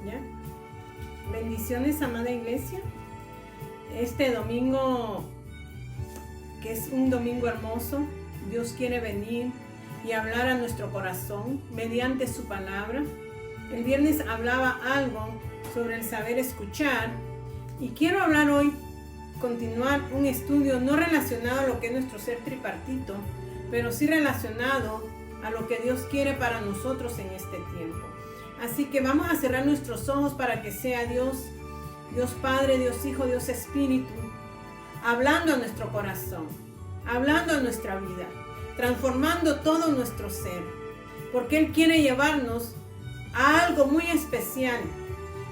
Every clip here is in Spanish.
¿Ya? Bendiciones, amada iglesia. Este domingo, que es un domingo hermoso, Dios quiere venir y hablar a nuestro corazón mediante su palabra. El viernes hablaba algo sobre el saber escuchar y quiero hablar hoy, continuar un estudio no relacionado a lo que es nuestro ser tripartito, pero sí relacionado a lo que Dios quiere para nosotros en este tiempo. Así que vamos a cerrar nuestros ojos para que sea Dios, Dios Padre, Dios Hijo, Dios Espíritu, hablando a nuestro corazón, hablando a nuestra vida, transformando todo nuestro ser, porque Él quiere llevarnos a algo muy especial.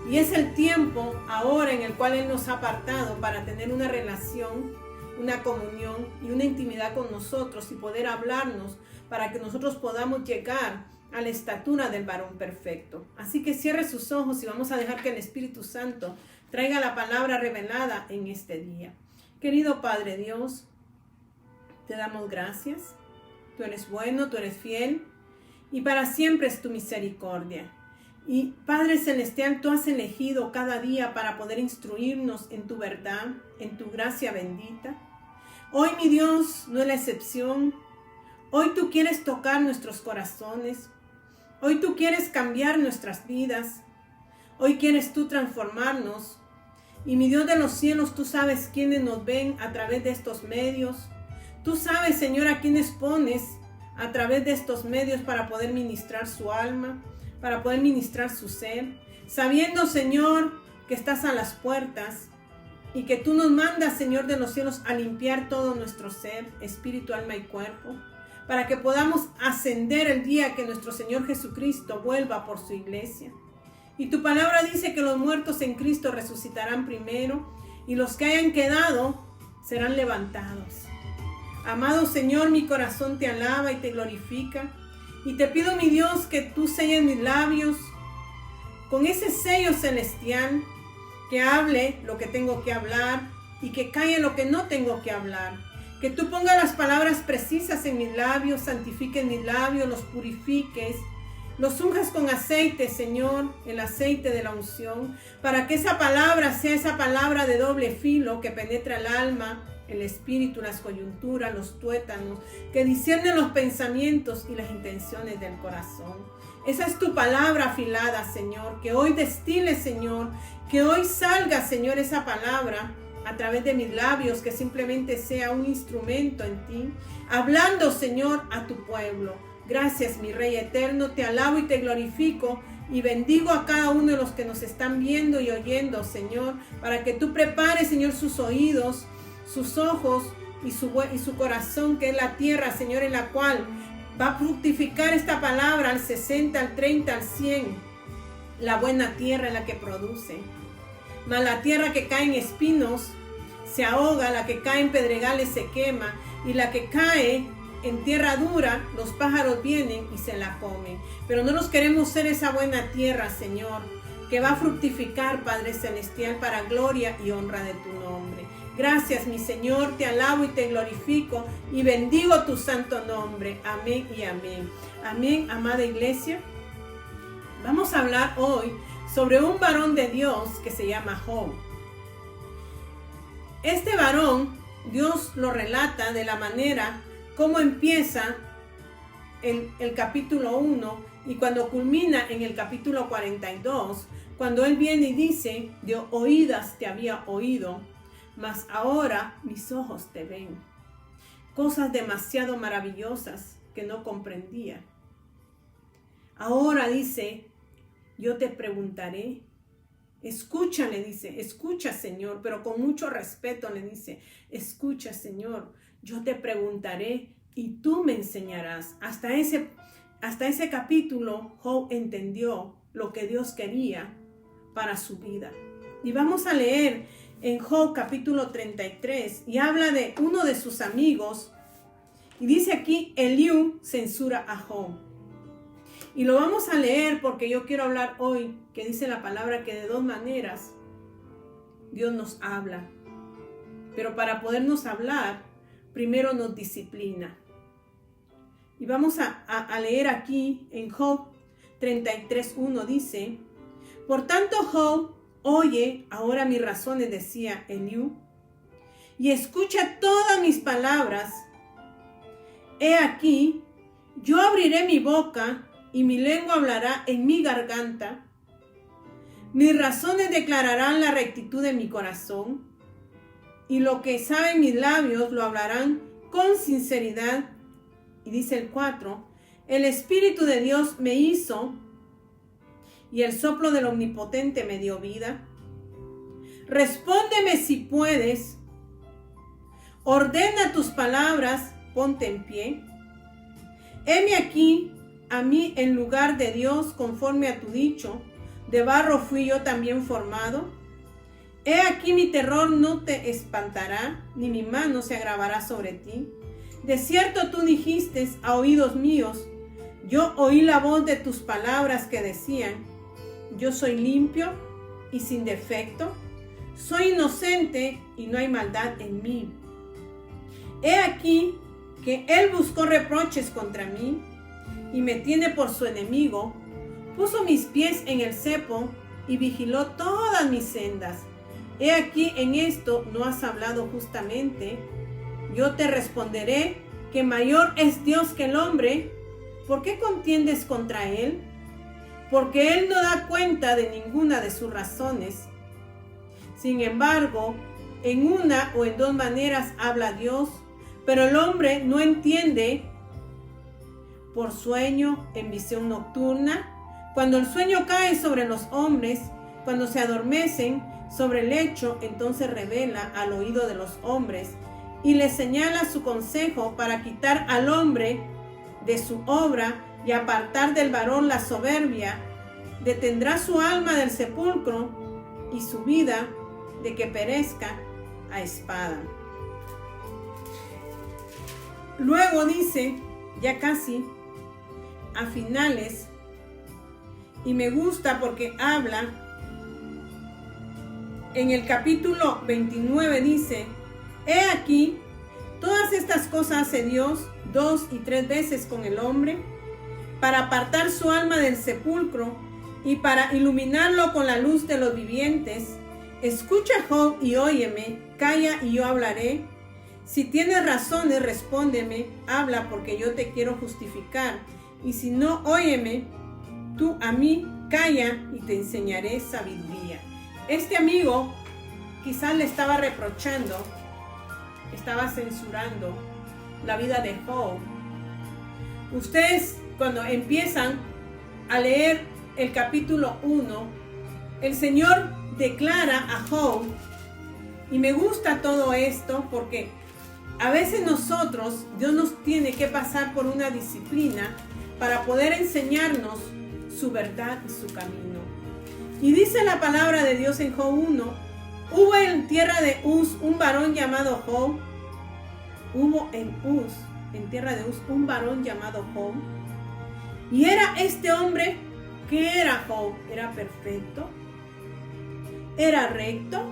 Y es el tiempo ahora en el cual Él nos ha apartado para tener una relación, una comunión y una intimidad con nosotros y poder hablarnos para que nosotros podamos llegar a la estatura del varón perfecto. Así que cierre sus ojos y vamos a dejar que el Espíritu Santo traiga la palabra revelada en este día. Querido Padre Dios, te damos gracias. Tú eres bueno, tú eres fiel y para siempre es tu misericordia. Y Padre Celestial, tú has elegido cada día para poder instruirnos en tu verdad, en tu gracia bendita. Hoy, mi Dios, no es la excepción. Hoy tú quieres tocar nuestros corazones. Hoy tú quieres cambiar nuestras vidas. Hoy quieres tú transformarnos. Y mi Dios de los cielos, tú sabes quiénes nos ven a través de estos medios. Tú sabes, Señor, a quiénes pones a través de estos medios para poder ministrar su alma, para poder ministrar su ser, sabiendo, Señor, que estás a las puertas y que tú nos mandas, Señor de los cielos, a limpiar todo nuestro ser, espíritu, alma y cuerpo, para que podamos ascender el día que nuestro Señor Jesucristo vuelva por su iglesia. Y tu palabra dice que los muertos en Cristo resucitarán primero y los que hayan quedado serán levantados. Amado Señor, mi corazón te alaba y te glorifica. Y te pido, mi Dios, que tú selles mis labios con ese sello celestial, que hable lo que tengo que hablar y que calle lo que no tengo que hablar. Que tú pongas las palabras precisas en mis labios, santifiques mis labios, los purifiques, los unjas con aceite, Señor, el aceite de la unción, para que esa palabra sea esa palabra de doble filo que penetra el alma, el espíritu, las coyunturas, los tuétanos, que discierne los pensamientos y las intenciones del corazón. Esa es tu palabra afilada, Señor, que hoy destile, Señor, que hoy salga, Señor, esa palabra a través de mis labios, que simplemente sea un instrumento en ti, hablando, Señor, a tu pueblo. Gracias, mi Rey eterno, te alabo y te glorifico y bendigo a cada uno de los que nos están viendo y oyendo, Señor, para que tú prepares, Señor, sus oídos, sus ojos y su corazón, que es la tierra, Señor, en la cual va a fructificar esta palabra al 60, al 30, al 100, la buena tierra en la que produce. Mas la tierra que cae en espinos se ahoga, la que cae en pedregales se quema, y la que cae en tierra dura, los pájaros vienen y se la comen. Pero no nos queremos ser esa buena tierra, Señor, que va a fructificar, Padre Celestial, para gloria y honra de tu nombre. Gracias, mi Señor, te alabo y te glorifico y bendigo tu santo nombre. Amén y amén. Amén, amada iglesia. Vamos a hablar hoy sobre un varón de Dios que se llama Job. Este varón, Dios lo relata de la manera como empieza el capítulo 1 y cuando culmina en el capítulo 42, cuando él viene y dice: de oídas te había oído, mas ahora mis ojos te ven. Cosas demasiado maravillosas que no comprendía. Ahora dice: yo te preguntaré. Escucha, le dice, escucha, Señor, pero con mucho respeto le dice: escucha, Señor, yo te preguntaré y tú me enseñarás. Hasta ese capítulo, Job entendió lo que Dios quería para su vida. Y vamos a leer en Job capítulo 33 y habla de uno de sus amigos. Y dice aquí: Eliú censura a Job. Y lo vamos a leer porque yo quiero hablar hoy, que dice la palabra que de dos maneras Dios nos habla. Pero para podernos hablar, primero nos disciplina. Y vamos a leer aquí en Job 33:1 dice: Por tanto, Job, oye ahora mis razones, decía Eliú, y escucha todas mis palabras. He aquí, yo abriré mi boca y mi lengua hablará en mi garganta. Mis razones declararán la rectitud de mi corazón, y lo que saben mis labios lo hablarán con sinceridad. Y dice el 4, el Espíritu de Dios me hizo, y el soplo del Omnipotente me dio vida. Respóndeme si puedes. Ordena tus palabras, ponte en pie. Heme aquí, a mí en lugar de Dios, conforme a tu dicho. De barro fui yo también formado. He aquí mi terror no te espantará, ni mi mano se agravará sobre ti. De cierto tú dijiste a oídos míos, yo oí la voz de tus palabras que decían, yo soy limpio y sin defecto, soy inocente y no hay maldad en mí. He aquí que él buscó reproches contra mí y me tiene por su enemigo, puso mis pies en el cepo y vigiló todas mis sendas. He aquí en esto no has hablado justamente. Yo te responderé que mayor es Dios que el hombre. ¿Por qué contiendes contra él? Porque él no da cuenta de ninguna de sus razones. Sin embargo, en una o en dos maneras habla Dios, pero el hombre no entiende. Por sueño, en visión nocturna, cuando el sueño cae sobre los hombres, cuando se adormecen sobre el lecho, entonces revela al oído de los hombres y les señala su consejo para quitar al hombre de su obra y apartar del varón la soberbia. Detendrá su alma del sepulcro y su vida de que perezca a espada. Luego dice, ya casi a finales, y me gusta porque habla, en el capítulo 29 dice, he aquí, todas estas cosas hace Dios 2 y 3 veces con el hombre, para apartar su alma del sepulcro y para iluminarlo con la luz de los vivientes. Escucha, Job, y óyeme, calla y yo hablaré. Si tienes razones, respóndeme, habla porque yo te quiero justificar. Y si no, óyeme, tú a mí, calla y te enseñaré sabiduría. Este amigo quizás le estaba reprochando, estaba censurando la vida de Job. Ustedes cuando empiezan a leer el capítulo 1, el Señor declara a Job, y me gusta todo esto porque a veces nosotros, Dios nos tiene que pasar por una disciplina para poder enseñarnos su verdad y su camino. Y dice la palabra de Dios en Job 1, hubo en tierra de Uz un varón llamado Job. Hubo en Uz, en tierra de Uz, un varón llamado Job. Y era este hombre, ¿qué era Job? Era perfecto, era recto,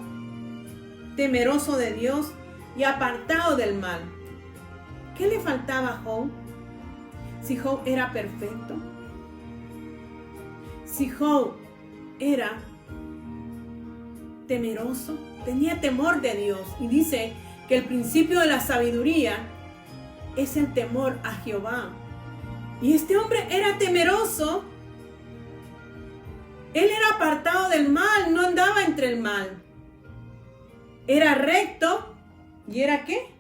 temeroso de Dios y apartado del mal. ¿Qué le faltaba a Job? Si Job era perfecto, si Job era temeroso, tenía temor de Dios. Y dice que el principio de la sabiduría es el temor a Jehová. Y este hombre era temeroso. Él era apartado del mal, no andaba entre el mal. Era recto. ¿Y era qué?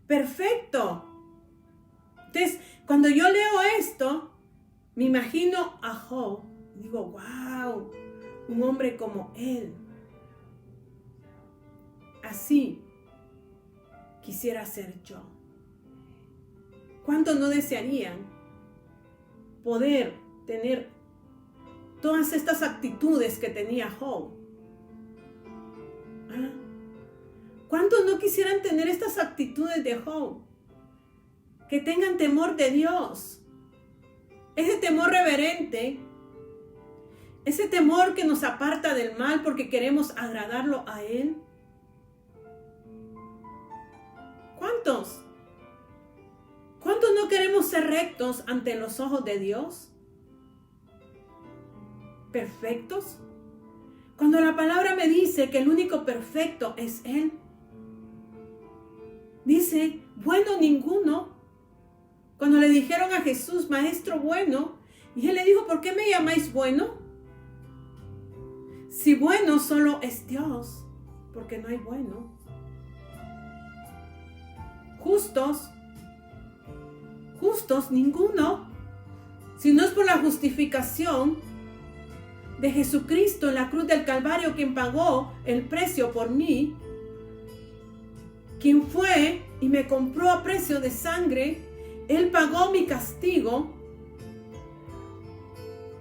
Perfecto. Entonces, cuando yo leo esto, me imagino a Job. Digo, wow, un hombre como él. Así quisiera ser yo. ¿Cuántos no desearían poder tener todas estas actitudes que tenía Job? ¿Ah? ¿Cuántos no quisieran tener estas actitudes de Job? Que tengan temor de Dios. Ese temor reverente. Ese temor que nos aparta del mal porque queremos agradarlo a Él. ¿Cuántos? ¿Cuántos no queremos ser rectos ante los ojos de Dios? perfectos? Cuando la palabra me dice que el único perfecto es Él. Dice, bueno ninguno. Cuando le dijeron a Jesús, maestro bueno, y Él le dijo, ¿por qué me llamáis bueno? Si bueno solo es Dios, porque no hay bueno. Justos ninguno. Si no es por la justificación de Jesucristo en la cruz del Calvario, quien pagó el precio por mí, quien fue y me compró a precio de sangre, Él pagó mi castigo.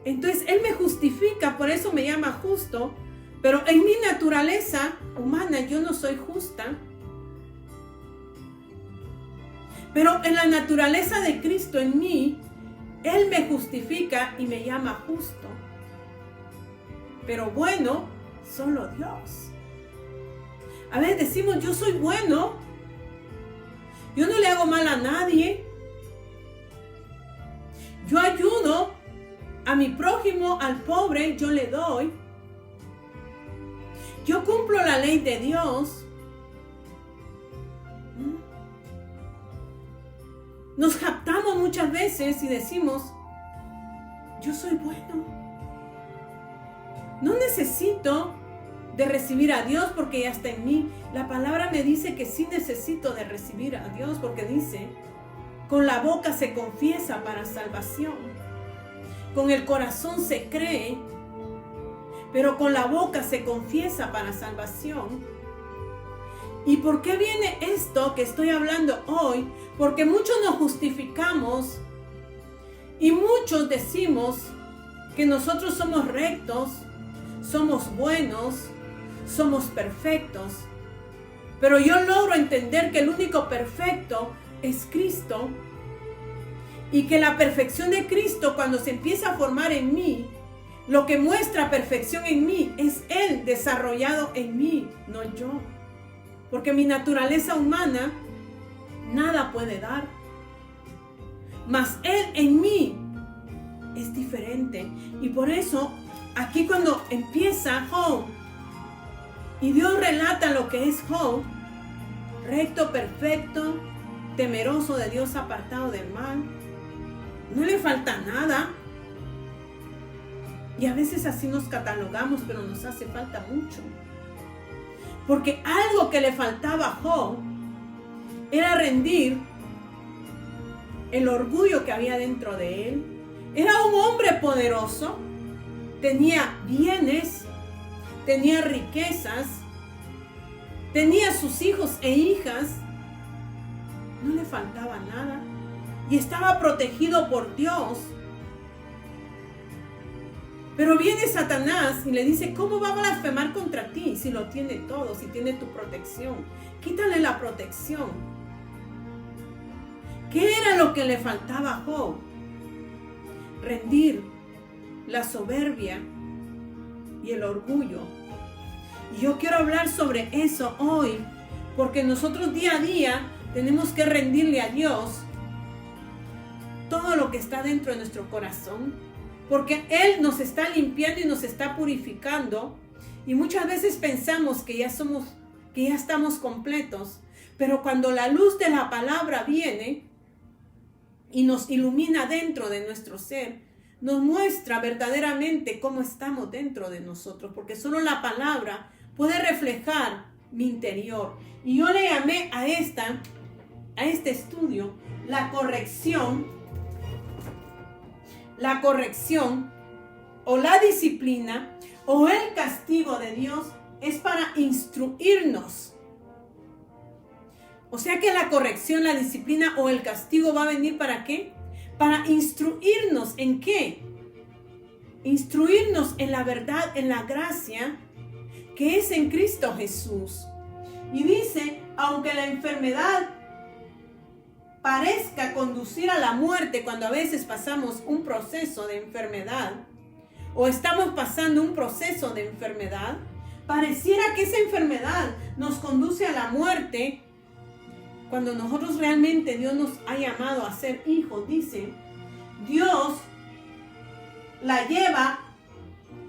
Entonces Él me justifica, por eso me llama justo, pero en mi naturaleza humana yo no soy justa. Pero en la naturaleza de Cristo en mí, Él me justifica y me llama justo. Pero bueno, solo Dios. A veces decimos, yo soy bueno. Yo no le hago mal a nadie. Yo ayudo a mi prójimo, al pobre, yo le doy. Yo cumplo la ley de Dios. Nos jactamos muchas veces y decimos, yo soy bueno. No necesito de recibir a Dios porque ya está en mí. La palabra me dice que sí necesito de recibir a Dios porque dice, con la boca se confiesa para salvación. Con el corazón se cree, pero con la boca se confiesa para salvación. ¿Y por qué viene esto que estoy hablando hoy? Porque muchos nos justificamos y muchos decimos que nosotros somos rectos, somos buenos, somos perfectos. Pero yo logro entender que el único perfecto es Cristo y que la perfección de Cristo, cuando se empieza a formar en mí, lo que muestra perfección en mí es Él desarrollado en mí, no yo. Porque mi naturaleza humana nada puede dar. Mas Él en mí es diferente. Y por eso, aquí cuando empieza Job, y Dios relata lo que es Job, recto, perfecto, temeroso de Dios, apartado del mal, no le falta nada. Y a veces así nos catalogamos, pero nos hace falta mucho. Porque algo que le faltaba a Job era rendir el orgullo que había dentro de él. Era un hombre poderoso, tenía bienes, tenía riquezas, tenía sus hijos e hijas, no le faltaba nada y estaba protegido por Dios. Pero viene Satanás y le dice, ¿cómo va a blasfemar contra ti si lo tiene todo, si tiene tu protección? Quítale la protección. ¿Qué era lo que le faltaba a Job? Rendir la soberbia y el orgullo. Y yo quiero hablar sobre eso hoy, porque nosotros día a día tenemos que rendirle a Dios todo lo que está dentro de nuestro corazón. Porque Él nos está limpiando y nos está purificando. Y muchas veces pensamos que ya estamos completos. Pero cuando la luz de la palabra viene y nos ilumina dentro de nuestro ser, nos muestra verdaderamente cómo estamos dentro de nosotros. Porque solo la palabra puede reflejar mi interior. Y yo le llamé a este estudio la corrección o la disciplina o el castigo de Dios es para instruirnos. O sea que la corrección, la disciplina o el castigo va a venir ¿para qué? Para instruirnos ¿en qué? Instruirnos en la verdad, en la gracia que es en Cristo Jesús. Y dice, aunque la enfermedad parezca conducir a la muerte, cuando a veces pasamos un proceso de enfermedad o estamos pasando un proceso de enfermedad, pareciera que esa enfermedad nos conduce a la muerte, cuando nosotros realmente Dios nos ha llamado a ser hijos. Dice, Dios la lleva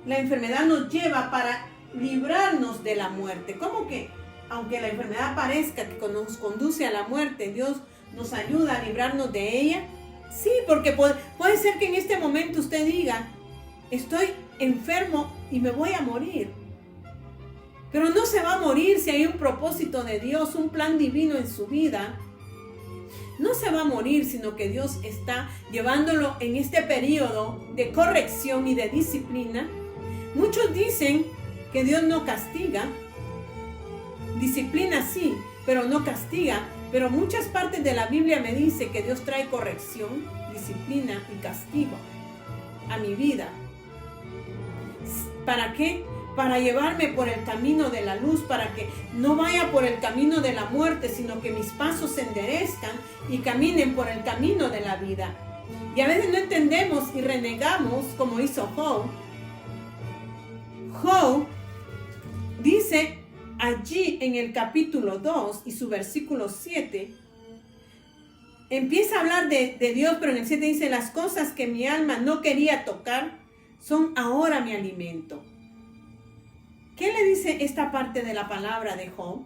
la enfermedad nos lleva para librarnos de la muerte. ¿Cómo que aunque la enfermedad parezca que nos conduce a la muerte, Dios nos ayuda a librarnos de ella? Sí, porque puede ser que en este momento usted diga, estoy enfermo y me voy a morir. Pero no se va a morir si hay un propósito de Dios, un plan divino en su vida. No se va a morir, sino que Dios está llevándolo en este periodo de corrección y de disciplina. Muchos dicen que Dios no castiga. Disciplina sí, pero no castiga. Pero muchas partes de la Biblia me dice que Dios trae corrección, disciplina y castigo a mi vida. ¿Para qué? Para llevarme por el camino de la luz, para que no vaya por el camino de la muerte, sino que mis pasos se enderezcan y caminen por el camino de la vida. Y a veces no entendemos y renegamos como hizo Job. Job dice allí en el capítulo 2 y su versículo 7, empieza a hablar de Dios, pero en el 7 dice, las cosas que mi alma no quería tocar son ahora mi alimento. ¿Qué le dice esta parte de la palabra de Job?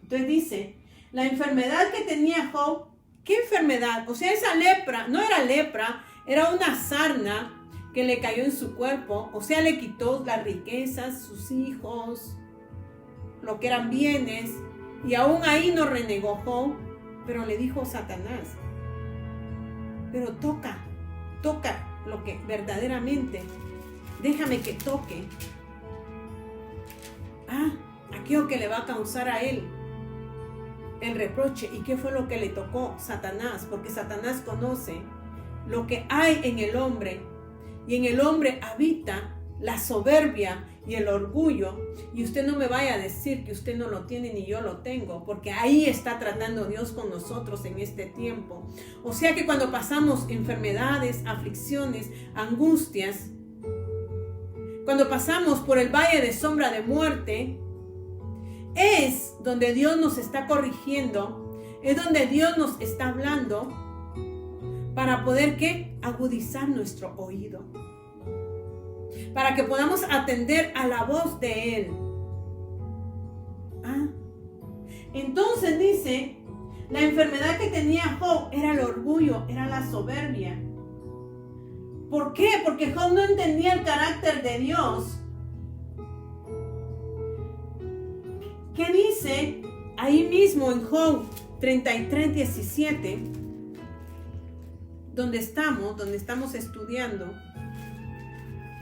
Entonces dice, la enfermedad que tenía Job, ¿qué enfermedad? O sea, esa lepra, no era lepra, era una sarna que le cayó en su cuerpo, o sea, le quitó las riquezas, sus hijos, lo que eran bienes, y aún ahí no renegó Job, pero le dijo Satanás, pero toca lo que verdaderamente, déjame que toque. Aquello que le va a causar a él el reproche. ¿Y qué fue lo que le tocó? Satanás, porque Satanás conoce lo que hay en el hombre, y en el hombre habita la soberbia y el orgullo. Y usted no me vaya a decir que usted no lo tiene ni yo lo tengo, porque ahí está tratando Dios con nosotros en este tiempo. O sea que cuando pasamos enfermedades, aflicciones, angustias, cuando pasamos por el valle de sombra de muerte, es donde Dios nos está corrigiendo, es donde Dios nos está hablando para poder ¿qué? Agudizar nuestro oído, para que podamos atender a la voz de Él. Entonces dice, la enfermedad que tenía Job era el orgullo, era la soberbia. ¿Por qué? Porque Job no entendía el carácter de Dios. ¿Qué dice ahí mismo en Job 33:17? Donde estamos estudiando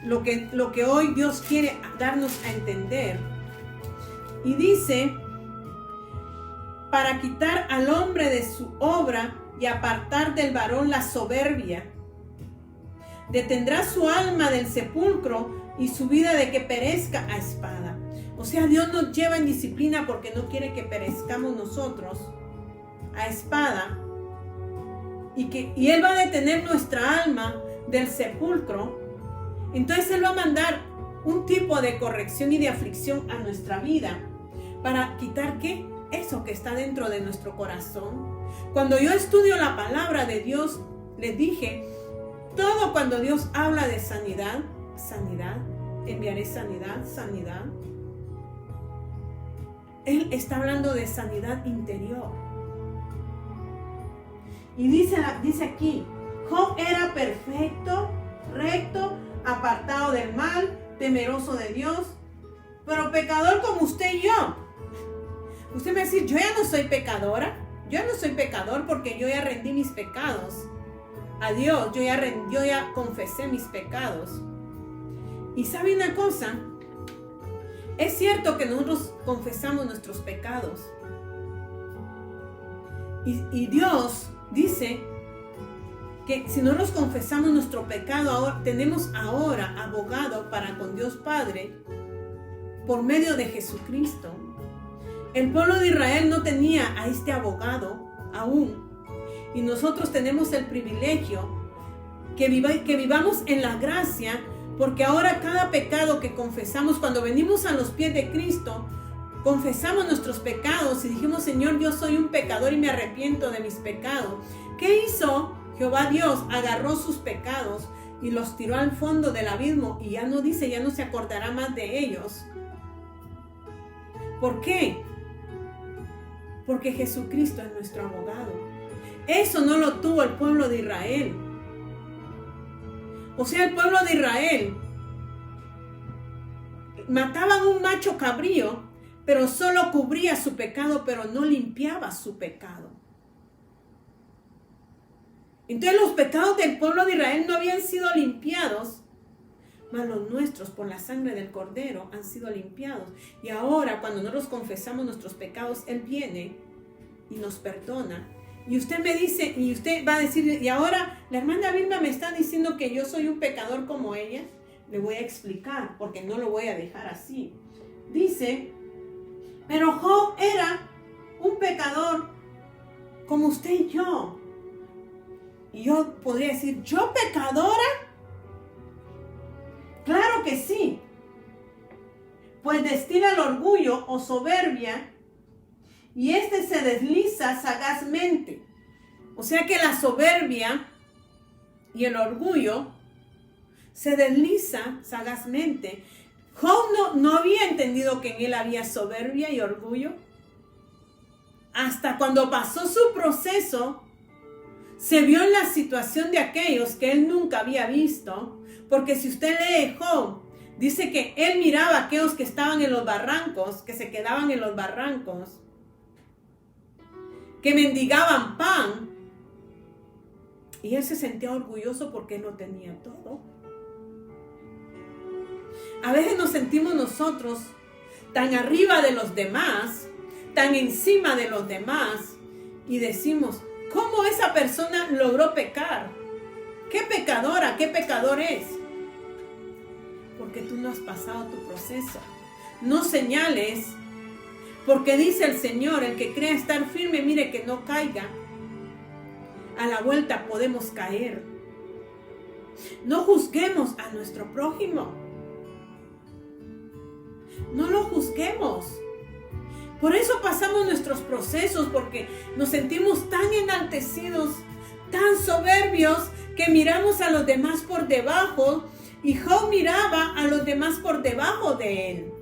lo que hoy Dios quiere darnos a entender. Y dice, para quitar al hombre de su obra y apartar del varón la soberbia, detendrá su alma del sepulcro y su vida de que perezca a espada. O sea, Dios nos lleva en disciplina porque no quiere que perezcamos nosotros a espada. Y Él va a detener nuestra alma del sepulcro. Entonces Él va a mandar un tipo de corrección y de aflicción a nuestra vida para quitar ¿qué? Eso que está dentro de nuestro corazón. Cuando yo estudio la palabra de Dios, les dije, todo cuando Dios habla de sanidad, enviaré sanidad. Él está hablando de sanidad interior. Y dice aquí, Job era perfecto, recto, apartado del mal, temeroso de Dios, pero pecador como usted y yo. Usted me va a decir, yo ya no soy pecadora. Yo no soy pecador porque yo ya rendí mis pecados a Dios, yo ya confesé mis pecados. Y sabe una cosa, es cierto que nosotros confesamos nuestros pecados. Y Dios dice que si no nos confesamos nuestro pecado, tenemos ahora abogado para con Dios Padre por medio de Jesucristo. El pueblo de Israel no tenía a este abogado aún. Y nosotros tenemos el privilegio que vivamos en la gracia, porque ahora cada pecado que confesamos, cuando venimos a los pies de Cristo, confesamos nuestros pecados y dijimos, Señor, yo soy un pecador y me arrepiento de mis pecados. ¿Qué hizo Jehová Dios? Agarró sus pecados y los tiró al fondo del abismo y ya no dice, ya no se acordará más de ellos. ¿Por qué? Porque Jesucristo es nuestro abogado. Eso no lo tuvo el pueblo de Israel. O sea, el pueblo de Israel mataban un macho cabrío, pero solo cubría su pecado, pero no limpiaba su pecado. Entonces los pecados del pueblo de Israel no habían sido limpiados, mas los nuestros por la sangre del Cordero han sido limpiados. Y ahora cuando nosotros confesamos nuestros pecados, Él viene y nos perdona. Y usted me dice, y usted va a decir, y ahora la hermana Vilma me está diciendo que yo soy un pecador como ella. Le voy a explicar, porque no lo voy a dejar así. Dice, pero Job era un pecador como usted y yo. Y yo podría decir, ¿yo pecadora? Claro que sí. Pues destila el orgullo o soberbia y se desliza sagazmente. O sea que la soberbia y el orgullo se desliza sagazmente. Job no había entendido que en él había soberbia y orgullo. Hasta cuando pasó su proceso, se vio en la situación de aquellos que él nunca había visto. Porque si usted lee Job, dice que él miraba a aquellos que estaban en los barrancos, que se quedaban en los barrancos, que mendigaban pan. Y él se sentía orgulloso porque no tenía todo. A veces nos sentimos nosotros tan arriba de los demás, tan encima de los demás, y decimos, ¿cómo esa persona logró pecar? ¿Qué pecadora, qué pecador es? Porque tú no has pasado tu proceso. No señales, porque dice el Señor, el que crea estar firme, mire que no caiga. A la vuelta podemos caer. No juzguemos a nuestro prójimo. No lo juzguemos. Por eso pasamos nuestros procesos, porque nos sentimos tan enaltecidos, tan soberbios, que miramos a los demás por debajo, y Job miraba a los demás por debajo de él.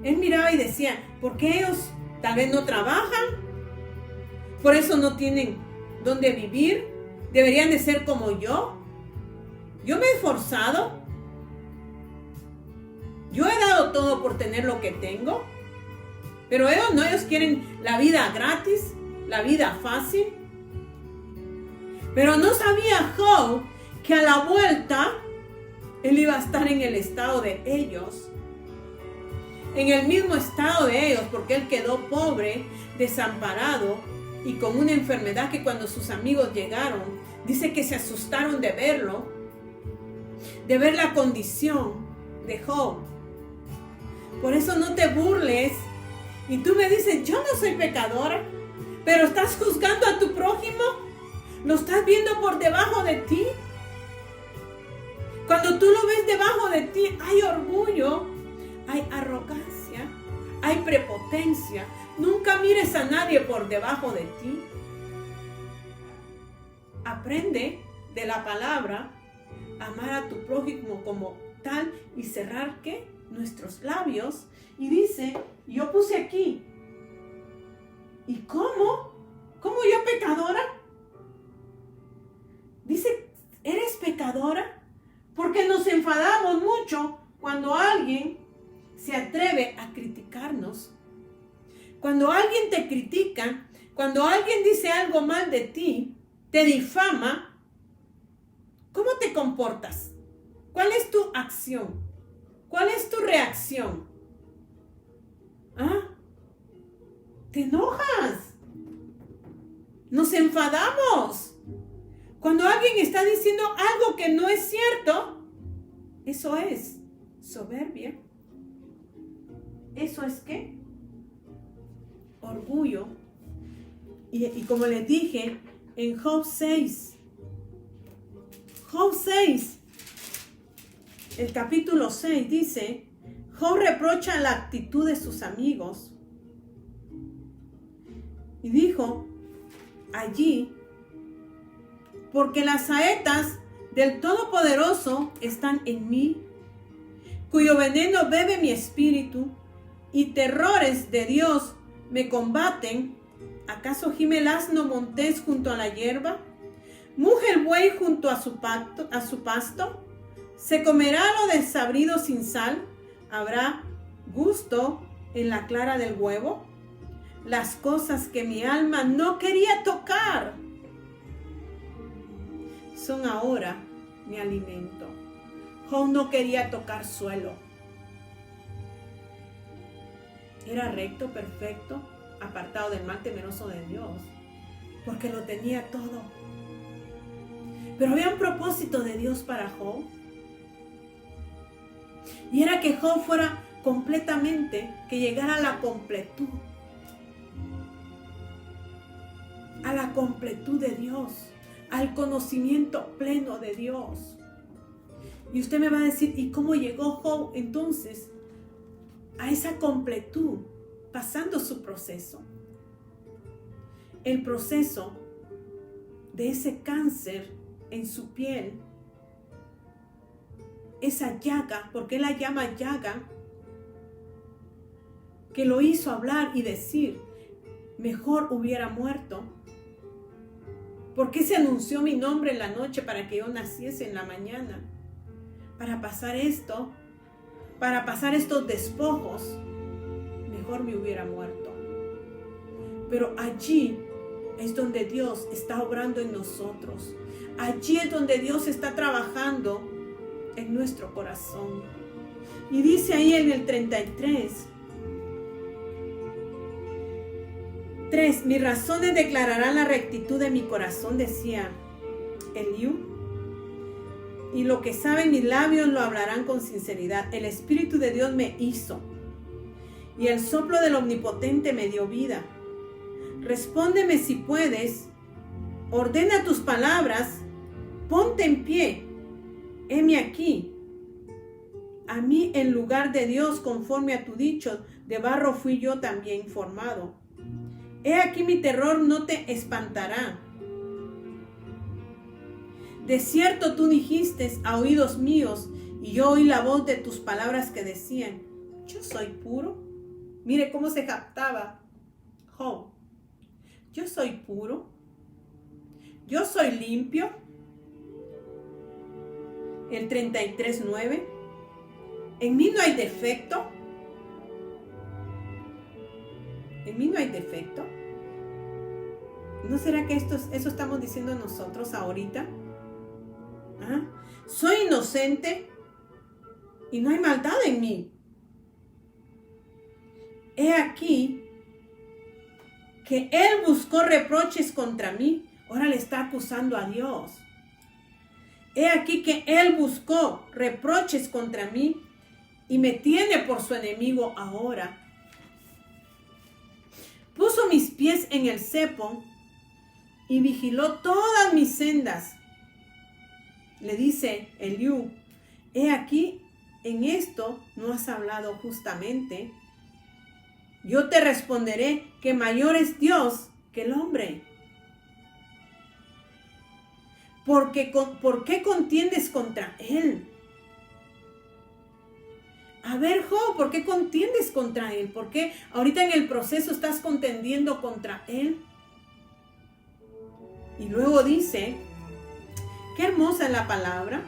Él miraba y decía, ¿por qué ellos tal vez no trabajan? Por eso no tienen dónde vivir. Deberían de ser como yo. Yo me he esforzado. Yo he dado todo por tener lo que tengo. Pero ellos no, ellos quieren la vida gratis, la vida fácil. Pero no sabía Job que a la vuelta él iba a estar en el estado de ellos. En el mismo estado de ellos, porque él quedó pobre, desamparado y con una enfermedad que cuando sus amigos llegaron, dice que se asustaron de verlo, de ver la condición de Job. Por eso no te burles. Y tú me dices, yo no soy pecadora, pero estás juzgando a tu prójimo, lo estás viendo por debajo de ti. Cuando tú lo ves debajo de ti, hay orgullo, hay arrogancia, hay prepotencia. Nunca mires a nadie por debajo de ti. Aprende de la palabra, amar a tu prójimo como tal y cerrar, ¿qué? Nuestros labios. Y dice, yo puse aquí, ¿y cómo? ¿Cómo yo pecadora? Dice, ¿eres pecadora? Porque nos enfadamos mucho cuando alguien se atreve a criticarnos. Cuando alguien te critica, cuando alguien dice algo mal de ti, te difama, ¿cómo te comportas? ¿Cuál es tu acción? ¿Cuál es tu reacción? ¿Ah? Te enojas. Nos enfadamos. Cuando alguien está diciendo algo que no es cierto, eso es soberbia. ¿Eso es qué? Orgullo. Y como les dije, en Job 6, el capítulo 6 dice, Job reprocha la actitud de sus amigos. Y dijo allí, porque las saetas del Todopoderoso están en mí, cuyo veneno bebe mi espíritu, y terrores de Dios me combaten. ¿Acaso gime el asno montés junto a la hierba? ¿Muge el buey junto a su pasto? ¿Se comerá lo desabrido sin sal? ¿Habrá gusto en la clara del huevo? Las cosas que mi alma no quería tocar son ahora mi alimento. Job no quería tocar suelo. Era recto, perfecto, apartado del mal, temeroso de Dios, porque lo tenía todo. Pero había un propósito de Dios para Job, y era que Job fuera completamente, que llegara a la completud de Dios, al conocimiento pleno de Dios. Y usted me va a decir, ¿y cómo llegó Job entonces a esa completud, pasando su proceso? El proceso de ese cáncer en su piel, esa llaga, porque él la llama llaga, que lo hizo hablar y decir, mejor hubiera muerto. ¿Por qué se anunció mi nombre en la noche para que yo naciese en la mañana? Para pasar esto, para pasar estos despojos, mejor me hubiera muerto. Pero allí es donde Dios está obrando en nosotros. Allí es donde Dios está trabajando en nuestro corazón. Y dice ahí en el 33, 3, mis razones declararán la rectitud de mi corazón, decía Eliú, y lo que saben mis labios lo hablarán con sinceridad. El Espíritu de Dios me hizo, y el soplo del Omnipotente me dio vida. Respóndeme si puedes, ordena tus palabras, ponte en pie, heme aquí. A mí en lugar de Dios, conforme a tu dicho, de barro fui yo también formado. He aquí mi terror no te espantará. De cierto tú dijiste a oídos míos, y yo oí la voz de tus palabras que decían, yo soy puro. Mire cómo se jactaba Job. Yo soy puro. Yo soy limpio. El 33:9. En mí no hay defecto. En mí no hay defecto. ¿No será que eso estamos diciendo nosotros ahorita? ¿Ah? Soy inocente y no hay maldad en mí. He aquí que él buscó reproches contra mí. Ahora le está acusando a Dios. He aquí que él buscó reproches contra mí y me tiene por su enemigo ahora. Puso mis pies en el cepo y vigiló todas mis sendas. Le dice Eliú, he aquí, en esto no has hablado justamente. Yo te responderé que mayor es Dios que el hombre. ¿Por qué contiendes contra él? A ver, Job, ¿por qué contiendes contra él? ¿Por qué ahorita en el proceso estás contendiendo contra él? Y luego dice, qué hermosa es la palabra,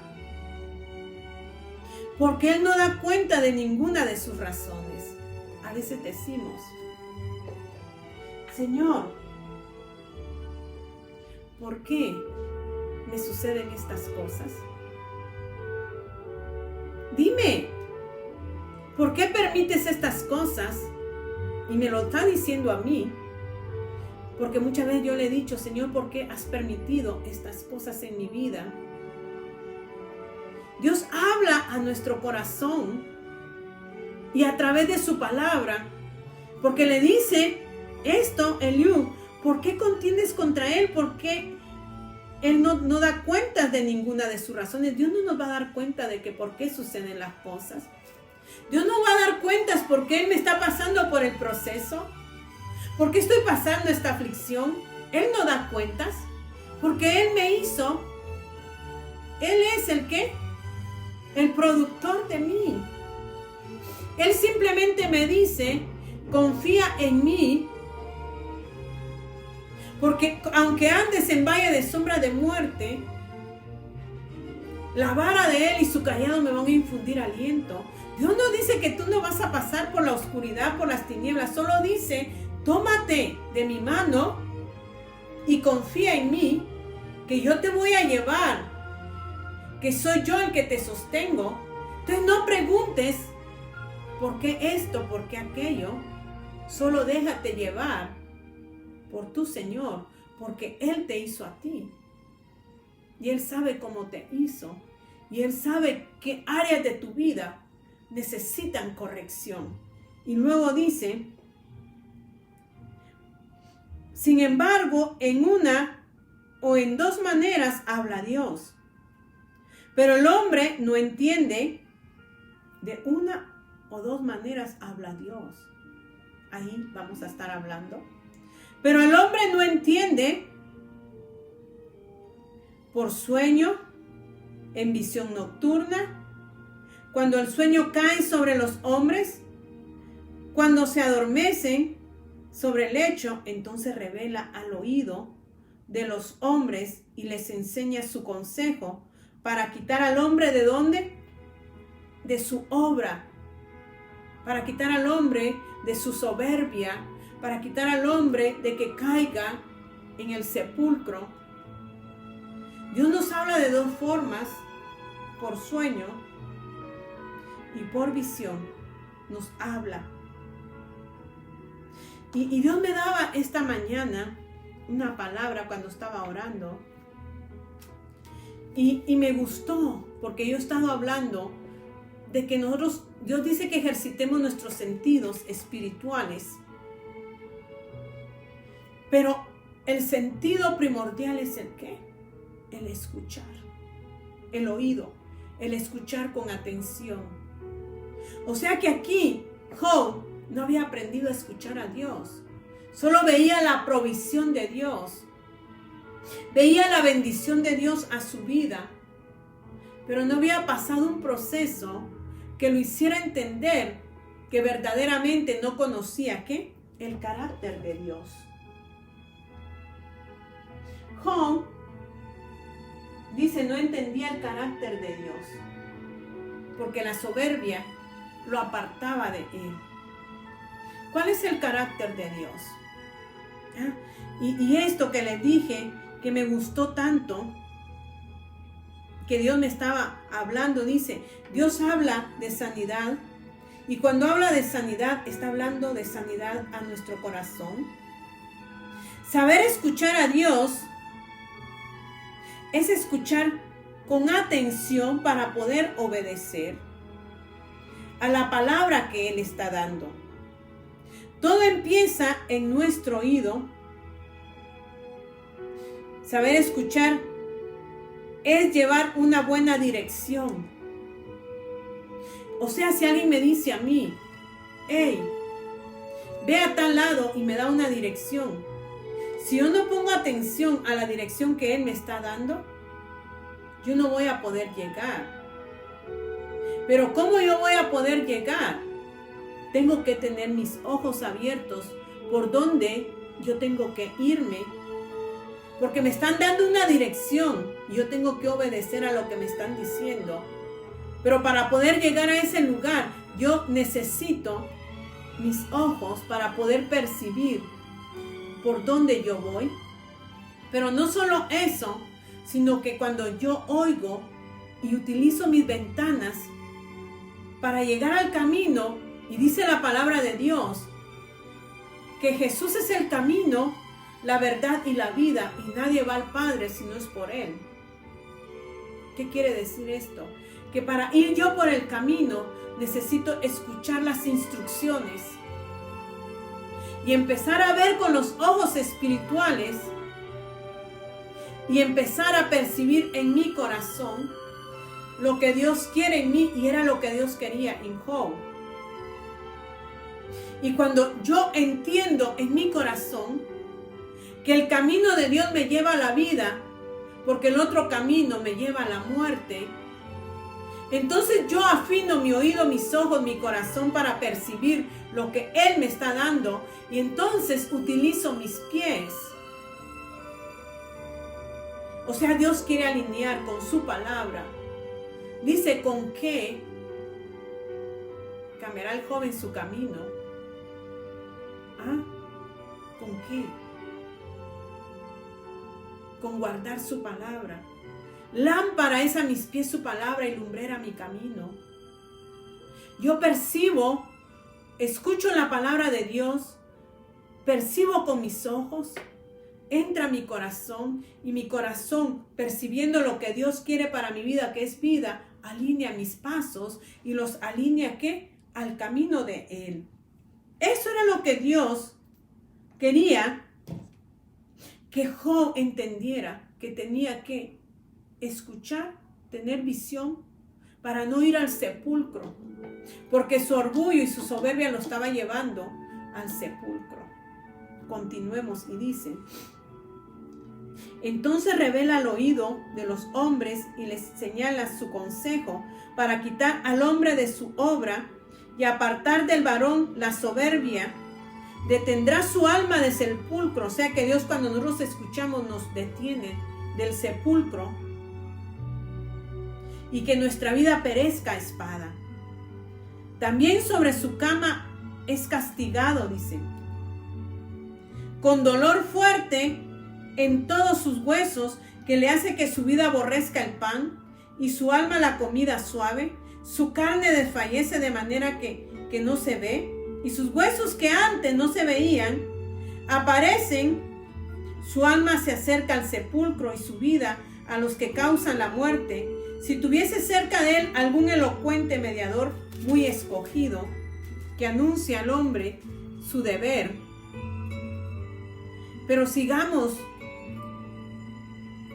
porque él no da cuenta de ninguna de sus razones. A veces decimos, Señor, ¿por qué me suceden estas cosas? Dime, ¿por qué permites estas cosas? Y me lo está diciendo a mí, porque muchas veces yo le he dicho, Señor, ¿por qué has permitido estas cosas en mi vida? Dios habla a nuestro corazón y a través de su palabra, porque le dice esto, Eliú, ¿por qué contiendes contra él? ¿Por qué él no da cuenta de ninguna de sus razones? Dios no nos va a dar cuenta de que por qué suceden las cosas. Dios no va a dar cuentas porque él me está pasando por el proceso. ¿Por qué estoy pasando esta aflicción? Él no da cuentas porque él me hizo Él es el ¿qué? El productor de mí. Él simplemente me dice, confía en mí, porque aunque andes en valle de sombra de muerte, la vara de Él y su callado me van a infundir aliento. Dios no dice que tú no vas a pasar por la oscuridad, por las tinieblas. Solo dice, tómate de mi mano y confía en mí, que yo te voy a llevar, que soy yo el que te sostengo. Entonces no preguntes por qué esto, por qué aquello. Solo déjate llevar por tu Señor, porque Él te hizo a ti. Y Él sabe cómo te hizo. Y Él sabe qué áreas de tu vida necesitan corrección. Y luego dice, sin embargo, en una o en dos maneras habla Dios. Pero el hombre no entiende. De una o dos maneras habla Dios. Ahí vamos a estar hablando. Pero el hombre no entiende por sueño, en visión nocturna, cuando el sueño cae sobre los hombres, cuando se adormecen sobre el lecho, entonces revela al oído de los hombres y les enseña su consejo para quitar al hombre ¿de dónde? De su obra, para quitar al hombre de su soberbia, para quitar al hombre de que caiga en el sepulcro. Dios nos habla de dos formas, por sueño y por visión. Nos habla. Y Dios me daba esta mañana una palabra cuando estaba orando. Y me gustó, porque yo he estado hablando de que nosotros, Dios dice que ejercitemos nuestros sentidos espirituales. Pero el sentido primordial es el ¿qué? El escuchar, el oído, el escuchar con atención. O sea que aquí Job no había aprendido a escuchar a Dios. Solo veía la provisión de Dios. Veía la bendición de Dios a su vida. Pero no había pasado un proceso que lo hiciera entender que verdaderamente no conocía ¿qué? El carácter de Dios. Job dice, no entendía el carácter de Dios, porque la soberbia lo apartaba de Él. ¿Cuál es el carácter de Dios? ¿Ah? Y esto que les dije, que me gustó tanto, que Dios me estaba hablando, dice, Dios habla de sanidad, y cuando habla de sanidad, está hablando de sanidad a nuestro corazón. Saber escuchar a Dios es escuchar con atención para poder obedecer a la palabra que Él está dando. Todo empieza en nuestro oído. Saber escuchar es llevar una buena dirección. O sea, si alguien me dice a mí, hey, ve a tal lado y me da una dirección. Si yo no pongo atención a la dirección que Él me está dando, yo no voy a poder llegar. Pero ¿cómo yo voy a poder llegar? Tengo que tener mis ojos abiertos por donde yo tengo que irme. Porque me están dando una dirección y yo tengo que obedecer a lo que me están diciendo. Pero para poder llegar a ese lugar, yo necesito mis ojos para poder percibir por dónde yo voy. Pero no solo eso, sino que cuando yo oigo y utilizo mis ventanas para llegar al camino, y dice la palabra de Dios que Jesús es el camino, la verdad y la vida, y nadie va al Padre si no es por Él. ¿Qué quiere decir esto? Que para ir yo por el camino necesito escuchar las instrucciones y empezar a ver con los ojos espirituales y empezar a percibir en mi corazón lo que Dios quiere en mí, y era lo que Dios quería en Job. Y cuando yo entiendo en mi corazón que el camino de Dios me lleva a la vida, porque el otro camino me lleva a la muerte. Entonces yo afino mi oído, mis ojos, mi corazón para percibir lo que Él me está dando, y entonces utilizo mis pies. O sea, Dios quiere alinear con su palabra. Dice, ¿con qué cambiará el joven su camino? ¿Ah? ¿Con qué? Con guardar su palabra. Lámpara es a mis pies su palabra y lumbrera mi camino. Yo percibo, escucho la palabra de Dios, percibo con mis ojos, entra a mi corazón, y mi corazón, percibiendo lo que Dios quiere para mi vida, que es vida, alinea mis pasos y los alinea ¿qué? Al camino de Él. Eso era lo que Dios quería que Job entendiera, que tenía que escuchar, tener visión para no ir al sepulcro, porque su orgullo y su soberbia lo estaba llevando al sepulcro. Continuemos y dice, entonces revela al oído de los hombres y les señala su consejo para quitar al hombre de su obra y apartar del varón la soberbia. Detendrá su alma del sepulcro. O sea que Dios, cuando nosotros escuchamos, nos detiene del sepulcro, y que nuestra vida perezca a espada. También sobre su cama es castigado, dice, con dolor fuerte en todos sus huesos, que le hace que su vida aborrezca el pan y su alma la comida suave. Su carne desfallece de manera que no se ve, y sus huesos que antes no se veían aparecen. Su alma se acerca al sepulcro y su vida a los que causan la muerte. Si tuviese cerca de él algún elocuente mediador muy escogido, que anuncia al hombre su deber. Pero sigamos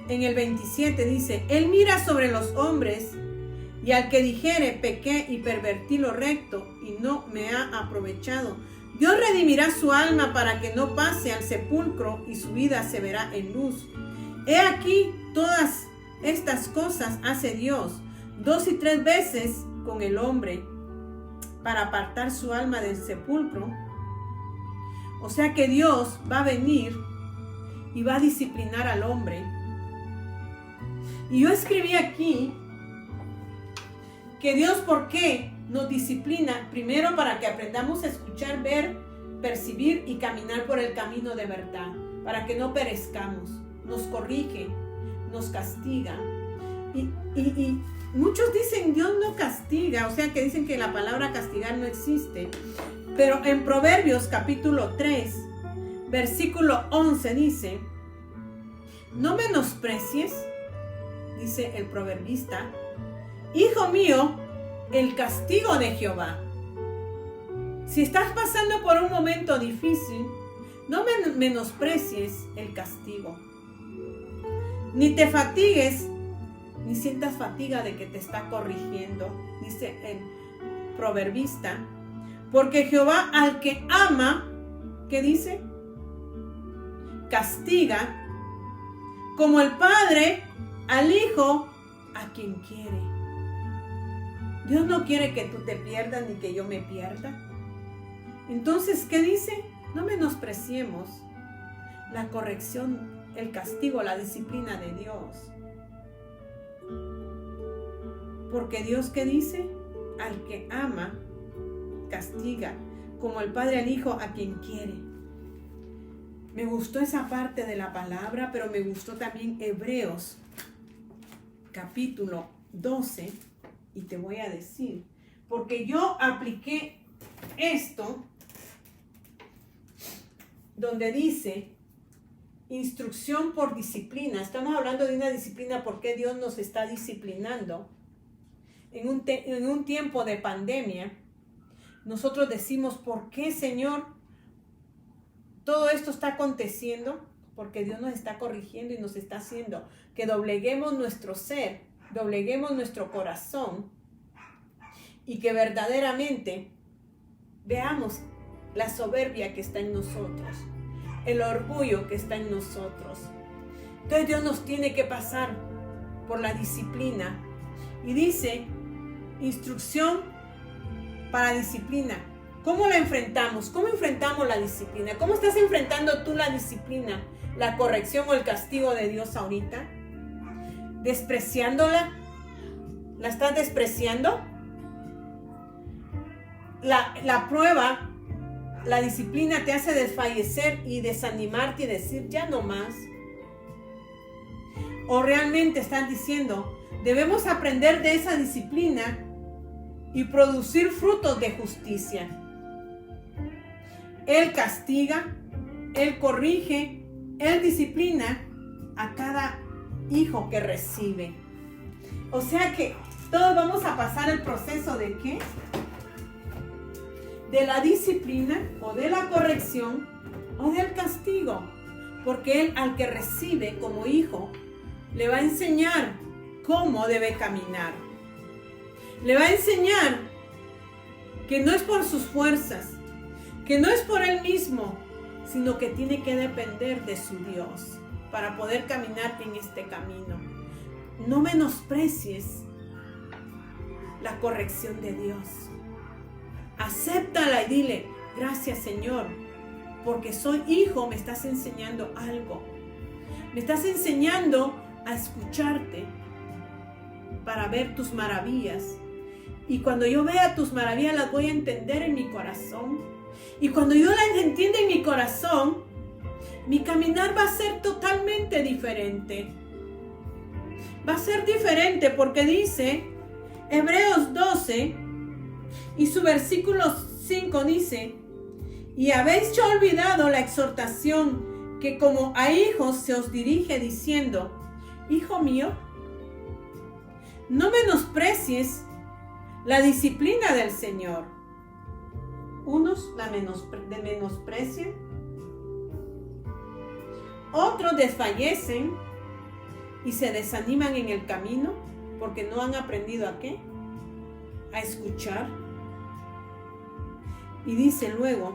en el 27, dice, Él mira sobre los hombres, y al que dijere, pequé y pervertí lo recto, y no me ha aprovechado. Dios redimirá su alma para que no pase al sepulcro, y su vida se verá en luz. He aquí, todas estas cosas hace Dios 2 y 3 veces con el hombre, para apartar su alma del sepulcro. O sea que Dios va a venir y va a disciplinar al hombre. Y yo escribí aquí que Dios, ¿por qué nos disciplina? Primero, para que aprendamos a escuchar, ver, percibir y caminar por el camino de verdad, para que no perezcamos. Nos corrige, nos castiga. Y muchos dicen, Dios no castiga, o sea que dicen que la palabra castigar no existe. Pero en Proverbios capítulo 3, versículo 11 dice, no menosprecies, dice el proverbista, hijo mío, el castigo de Jehová. Si estás pasando por un momento difícil, no menosprecies el castigo. Ni te fatigues, ni sientas fatiga de que te está corrigiendo, dice el proverbista. Porque Jehová al que ama, ¿qué dice? Castiga, como el Padre al Hijo a quien quiere. Dios no quiere que tú te pierdas ni que yo me pierda. Entonces, ¿qué dice? No menospreciemos la corrección, el castigo, la disciplina de Dios. Porque Dios, ¿qué dice? Al que ama, castiga, como el Padre al Hijo a quien quiere. Me gustó esa parte de la palabra, pero me gustó también Hebreos capítulo 12, y te voy a decir, porque yo apliqué esto donde dice instrucción por disciplina. Estamos hablando de una disciplina porque Dios nos está disciplinando. En un tiempo de pandemia, nosotros decimos, ¿por qué, Señor, todo esto está aconteciendo? Porque Dios nos está corrigiendo y nos está haciendo que dobleguemos nuestro ser, dobleguemos nuestro corazón, y que verdaderamente veamos la soberbia que está en nosotros, el orgullo que está en nosotros. Entonces Dios nos tiene que pasar por la disciplina. Y dice, instrucción para disciplina. ¿Cómo la enfrentamos? ¿Cómo enfrentamos la disciplina? ¿Cómo estás enfrentando tú la disciplina, la corrección o el castigo de Dios ahorita? ¿Despreciándola? ¿La estás despreciando? La prueba, la disciplina te hace desfallecer y desanimarte y decir ya no más. O realmente están diciendo, debemos aprender de esa disciplina y producir frutos de justicia. Él castiga, Él corrige, Él disciplina a cada hijo que recibe. O sea que todos vamos a pasar el proceso de ¿qué? De la disciplina o de la corrección o del castigo. Porque Él al que recibe como hijo le va a enseñar cómo debe caminar. Le va a enseñar que no es por sus fuerzas, que no es por él mismo, sino que tiene que depender de su Dios para poder caminar en este camino. No menosprecies la corrección de Dios. Acéptala y dile, gracias Señor, porque soy hijo, me estás enseñando algo. Me estás enseñando a escucharte para ver tus maravillas. Y cuando yo vea tus maravillas las voy a entender en mi corazón. Y cuando yo las entienda en mi corazón, mi caminar va a ser totalmente diferente. Va a ser diferente porque dice Hebreos 12 y su versículo 5 dice, y habéis ya olvidado la exhortación que como a hijos se os dirige diciendo, hijo mío, no menosprecies la disciplina del Señor. Unos la menosprecian, otros desfallecen y se desaniman en el camino porque no han aprendido ¿a qué? A escuchar. Y dice luego,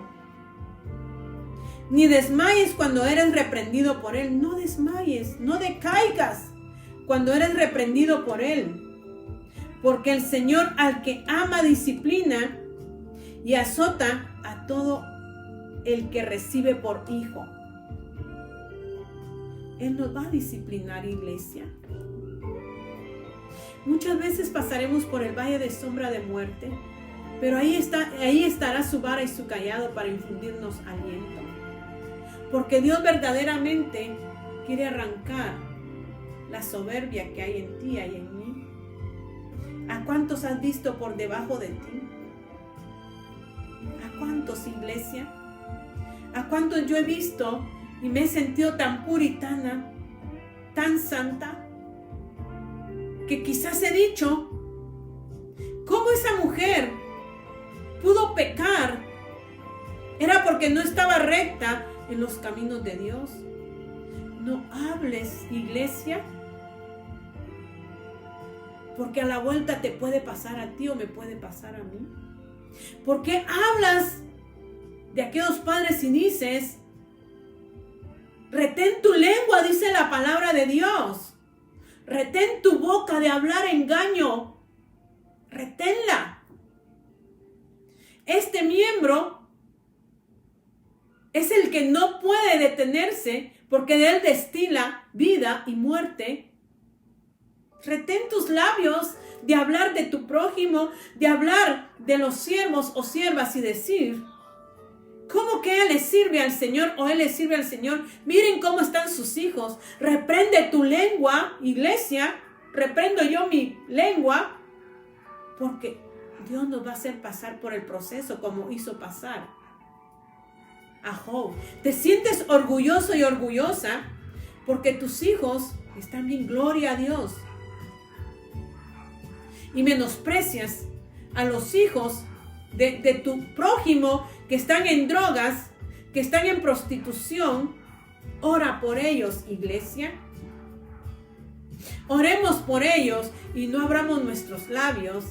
ni desmayes cuando eres reprendido por Él. No desmayes, no decaigas cuando eres reprendido por Él. Porque el Señor al que ama disciplina y azota a todo el que recibe por hijo. Él nos va a disciplinar, iglesia. Muchas veces pasaremos por el valle de sombra de muerte, pero ahí estará su vara y su cayado para infundirnos aliento. Porque Dios verdaderamente quiere arrancar la soberbia que hay en ti y en mí. ¿A cuántos has visto por debajo de ti? ¿A cuántos, iglesia? ¿A cuántos yo he visto y me he sentido tan puritana, tan santa, que quizás he dicho, ¿cómo esa mujer pudo pecar? Era porque no estaba recta en los caminos de Dios. No hables, iglesia, porque a la vuelta te puede pasar a ti o me puede pasar a mí. ¿Por qué hablas de aquellos padres y dices, retén tu lengua, dice la palabra de Dios? Retén tu boca de hablar engaño. Reténla. Este miembro es el que no puede detenerse porque de él destila vida y muerte. Retén tus labios de hablar de tu prójimo, de hablar de los siervos o siervas y decir, ¿cómo que él le sirve al Señor o él le sirve al Señor? Miren cómo están sus hijos. Reprende tu lengua, iglesia. Reprendo yo mi lengua. Porque Dios nos va a hacer pasar por el proceso como hizo pasar a Job. ¿Te sientes orgulloso y orgullosa? Porque tus hijos están bien, gloria a Dios. Y menosprecias a los hijos de tu prójimo que están en drogas, que están en prostitución. Ora por ellos, iglesia. Oremos por ellos y no abramos nuestros labios.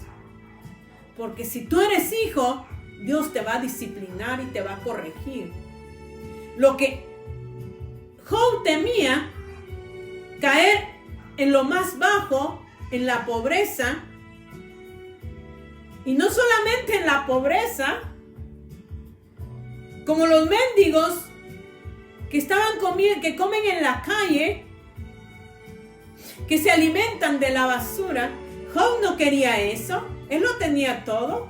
Porque si tú eres hijo, Dios te va a disciplinar y te va a corregir. Lo que Job temía caer en lo más bajo, en la pobreza. Y no solamente en la pobreza, como los mendigos que que comen en la calle, que se alimentan de la basura. Job no quería eso, él lo tenía todo,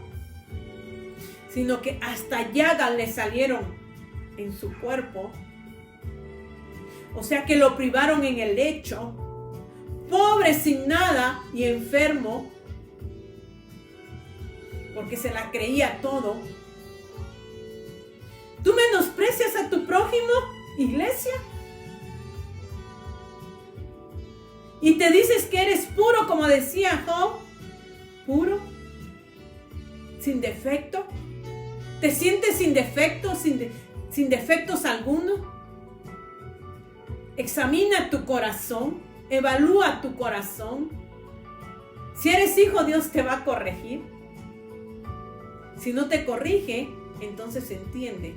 sino que hasta llagas le salieron en su cuerpo. O sea que lo privaron en el lecho, pobre sin nada y enfermo, porque se la creía todo. ¿Tú menosprecias a tu prójimo, iglesia? Y te dices que eres puro, como decía Job, puro, sin defecto. ¿Te sientes sin defecto, sin defectos alguno? Examina tu corazón, evalúa tu corazón. Si eres hijo, Dios te va a corregir. Si no te corrige, entonces entiende.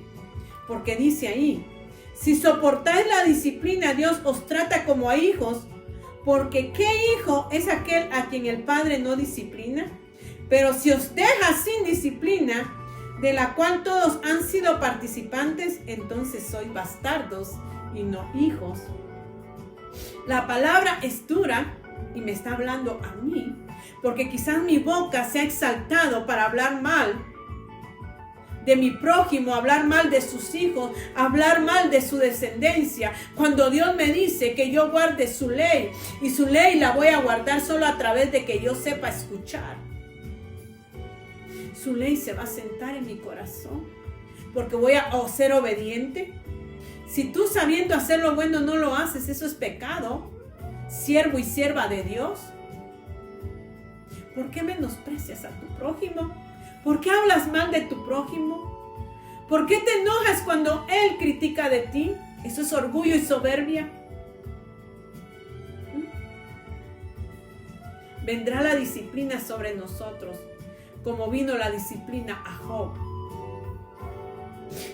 Porque dice ahí, si soportáis la disciplina, Dios os trata como a hijos. Porque ¿qué hijo es aquel a quien el padre no disciplina? Pero si os deja sin disciplina, de la cual todos han sido participantes, entonces sois bastardos y no hijos. La palabra es dura y me está hablando a mí, porque quizás mi boca se ha exaltado para hablar mal de mi prójimo, hablar mal de sus hijos, hablar mal de su descendencia, cuando Dios me dice que yo guarde su ley, y su ley la voy a guardar solo a través de que yo sepa escuchar. Su ley se va a sentar en mi corazón, porque voy a ser obediente. Si tú sabiendo hacer lo bueno no lo haces, eso es pecado. Siervo y sierva de Dios. ¿Por qué menosprecias a tu prójimo? ¿Por qué hablas mal de tu prójimo? ¿Por qué te enojas cuando él critica de ti? Eso es orgullo y soberbia. Vendrá la disciplina sobre nosotros, como vino la disciplina a Job.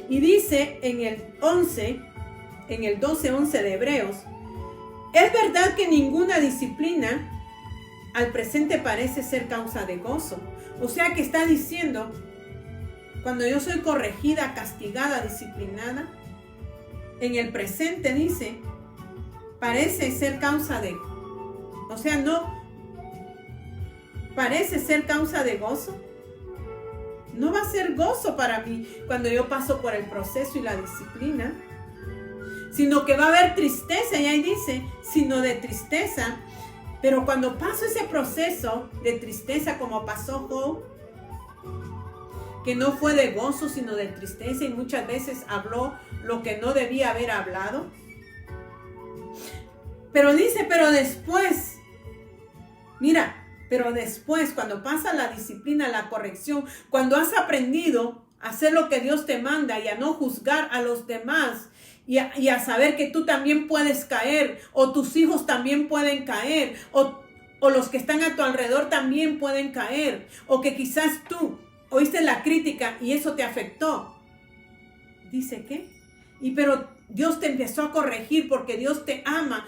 Y dice en el 12:11 de Hebreos, es verdad que ninguna disciplina al presente parece ser causa de gozo. O sea que está diciendo, cuando yo soy corregida, castigada, disciplinada, en el presente dice, parece ser causa de, o sea, no, parece ser causa de gozo. No va a ser gozo para mí cuando yo paso por el proceso y la disciplina, sino que va a haber tristeza, y ahí dice, sino de tristeza. Pero cuando paso ese proceso de tristeza, como pasó Job, que no fue de gozo, sino de tristeza, y muchas veces habló lo que no debía haber hablado. Pero dice, pero después, mira, pero después, cuando pasa la disciplina, la corrección, cuando has aprendido a hacer lo que Dios te manda y a no juzgar a los demás, y a saber que tú también puedes caer, o tus hijos también pueden caer, o los que están a tu alrededor también pueden caer, o que quizás tú oíste la crítica y eso te afectó. Dice que, pero Dios te empezó a corregir porque Dios te ama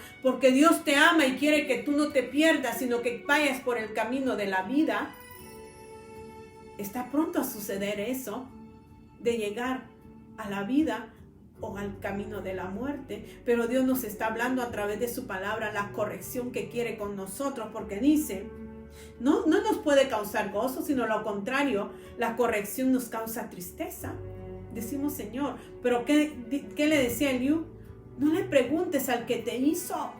y quiere que tú no te pierdas, sino que vayas por el camino de la vida. Está pronto a suceder eso, de llegar a la vida o al camino de la muerte, pero Dios nos está hablando a través de su palabra la corrección que quiere con nosotros, porque dice, no nos puede causar gozo, sino lo contrario, la corrección nos causa tristeza. Decimos, Señor, pero ¿qué le decía Eliú? No le preguntes al que te hizo,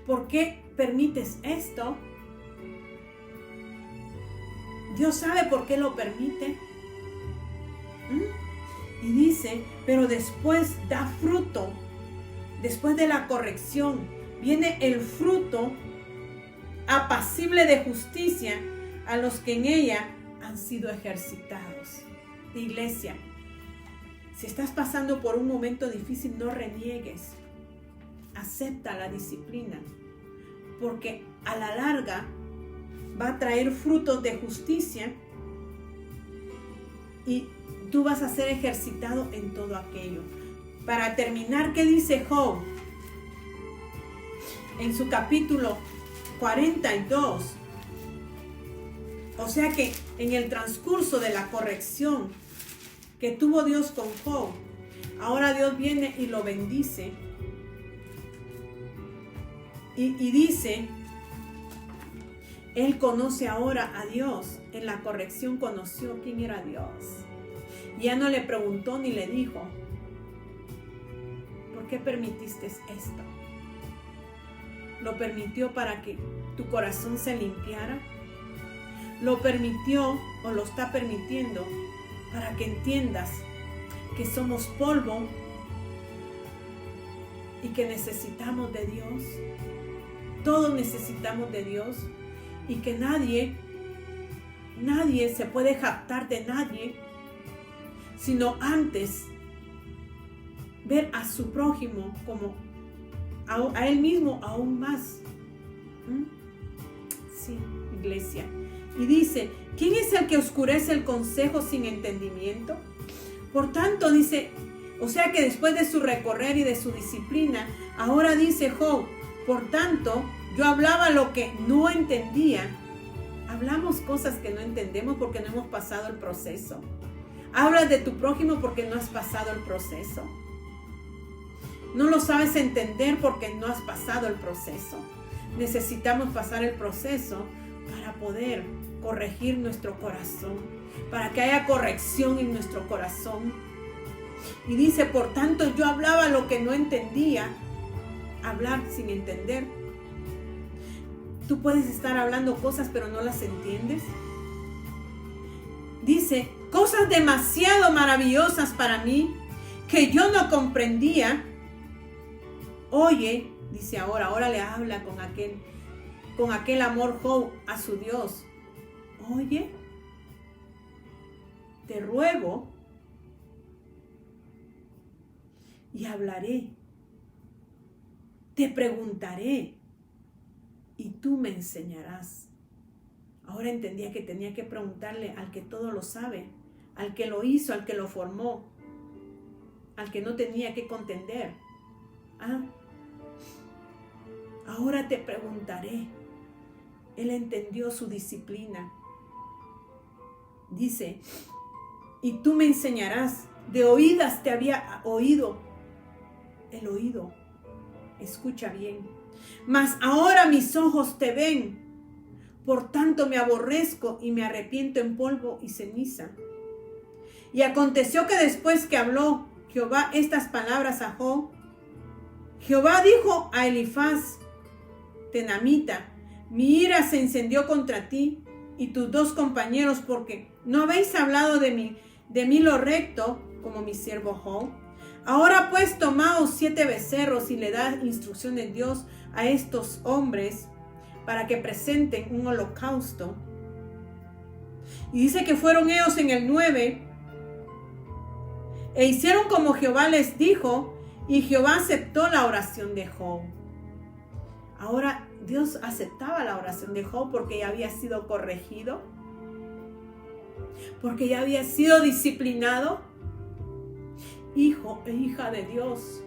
¿por qué permites esto? Dios sabe por qué lo permite. Y dice, pero después da fruto. Después de la corrección viene el fruto apacible de justicia a los que en ella han sido ejercitados. Iglesia, si estás pasando por un momento difícil, no reniegues. Acepta la disciplina, porque a la larga va a traer frutos de justicia y tú vas a ser ejercitado en todo aquello. Para terminar, ¿qué dice Job? en su capítulo 42. O sea que en el transcurso de la corrección que tuvo Dios con Job, ahora Dios viene y lo bendice. Y dice, él conoce ahora a Dios. En la corrección conoció quién era Dios. Ya no le preguntó ni le dijo, ¿por qué permitiste esto? Lo permitió para que tu corazón se limpiara. Lo permitió o lo está permitiendo para que entiendas que somos polvo y que necesitamos de Dios. Todos necesitamos de Dios y que nadie se puede jactar de nadie, sino antes ver a su prójimo como a él mismo aún más. Sí, iglesia. Y dice, ¿quién es el que oscurece el consejo sin entendimiento? Por tanto, dice, o sea que después de su recorrer y de su disciplina, ahora dice Job, por tanto, yo hablaba lo que no entendía. Hablamos cosas que no entendemos porque no hemos pasado el proceso. Hablas de tu prójimo porque no has pasado el proceso. No lo sabes entender porque no has pasado el proceso. Necesitamos pasar el proceso para poder corregir nuestro corazón, para que haya corrección en nuestro corazón. Y dice, por tanto, yo hablaba lo que no entendía. Hablar sin entender. Tú puedes estar hablando cosas pero no las entiendes. Dice, cosas demasiado maravillosas para mí que yo no comprendía. Oye, dice ahora le habla con aquel amor Job a su Dios. Oye, te ruego y hablaré. Te preguntaré y tú me enseñarás. Ahora entendía que tenía que preguntarle al que todo lo sabe, al que lo hizo, al que lo formó, al que no tenía que contender. Ahora te preguntaré. Él entendió su disciplina. Dice, y tú me enseñarás. De oídas te había oído. El oído. Escucha bien. Mas ahora mis ojos te ven. Por tanto me aborrezco y me arrepiento en polvo y ceniza. Y aconteció que después que habló Jehová estas palabras a Job, Jehová dijo a Elifaz, Tenamita, mi ira se encendió contra ti y tus dos compañeros, porque no habéis hablado de mí lo recto, como mi siervo Job. Ahora pues tomaos 7 becerros y le da instrucciones Dios a estos hombres para que presenten un holocausto. Y dice que fueron ellos en el 9 e hicieron como Jehová les dijo, y Jehová aceptó la oración de Job. Ahora Dios aceptaba la oración de Job porque ya había sido corregido, porque ya había sido disciplinado. Hijo e hija de Dios,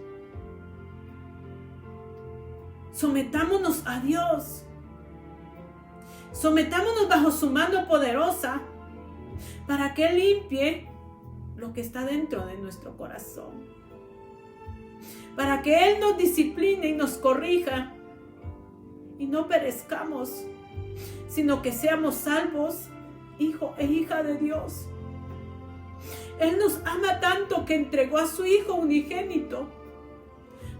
sometámonos a Dios, sometámonos bajo su mano poderosa para que Él limpie lo que está dentro de nuestro corazón, para que Él nos discipline y nos corrija y no perezcamos, sino que seamos salvos, hijo e hija de Dios. Él nos ama tanto que entregó a su Hijo unigénito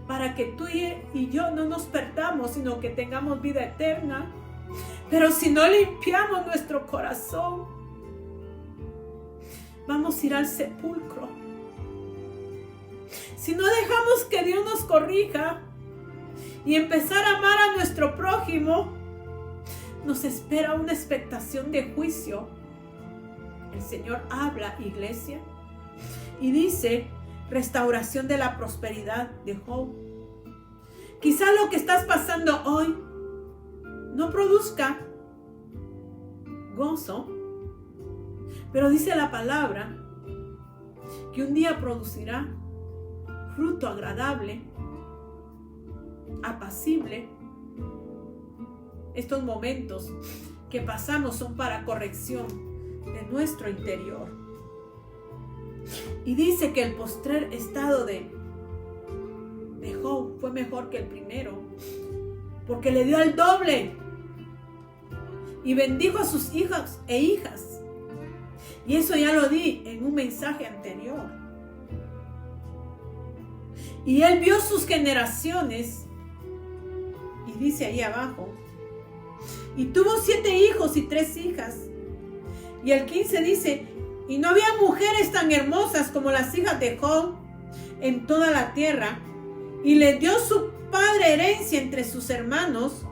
para que tú y yo no nos perdamos, sino que tengamos vida eterna. Pero si no limpiamos nuestro corazón, vamos a ir al sepulcro. Si no dejamos que Dios nos corrija y empezar a amar a nuestro prójimo, nos espera una expectación de juicio. El Señor habla, iglesia, y dice restauración de la prosperidad de Job. Quizás lo que estás pasando hoy no produzca gozo, pero dice la palabra que un día producirá fruto agradable, apacible estos momentos que pasamos son para corrección de nuestro interior. Y dice que el postrer estado de Job fue mejor que el primero, porque le dio el doble y bendijo a sus hijos e hijas. Y eso ya lo di en un mensaje anterior. Y él vio sus generaciones, y dice ahí abajo, y tuvo 7 hijos y 3 hijas. Y el 15 dice, y no había mujeres tan hermosas como las hijas de Job en toda la tierra. Y le dio su padre herencia entre sus hermanos.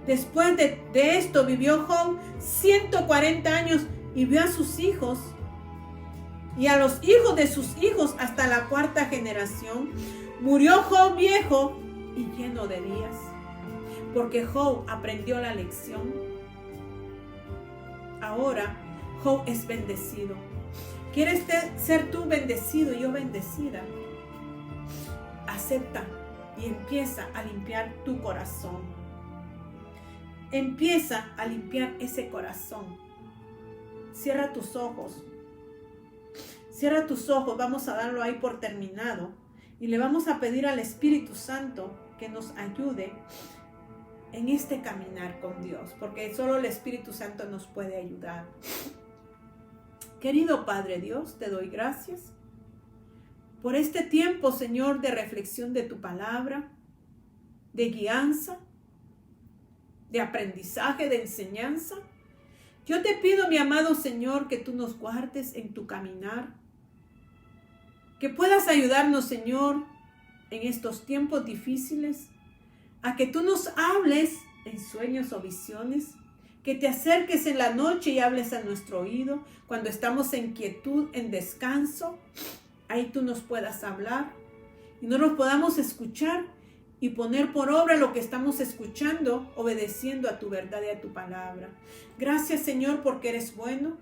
Después de esto vivió Job 140 años y vio a sus hijos y a los hijos de sus hijos hasta la 4ª generación. Murió Job viejo y lleno de días, porque Job aprendió la lección. Ahora Job es bendecido. ¿Quieres ser tú bendecido y yo bendecida? Acepta y empieza a limpiar tu corazón. Empieza a limpiar ese corazón. Cierra tus ojos. Cierra tus ojos. Vamos a darlo ahí por terminado. Y le vamos a pedir al Espíritu Santo que nos ayude en este caminar con Dios. Porque solo el Espíritu Santo nos puede ayudar. Querido Padre Dios, te doy gracias por este tiempo, Señor, de reflexión de tu palabra, de guianza, de aprendizaje, de enseñanza. Yo te pido, mi amado Señor, que tú nos guardes en tu caminar, que puedas ayudarnos, Señor, en estos tiempos difíciles, a que tú nos hables en sueños o visiones, que te acerques en la noche y hables a nuestro oído, cuando estamos en quietud, en descanso, ahí tú nos puedas hablar y no nos podamos escuchar y poner por obra lo que estamos escuchando, obedeciendo a tu verdad y a tu palabra. Gracias, Señor, porque eres bueno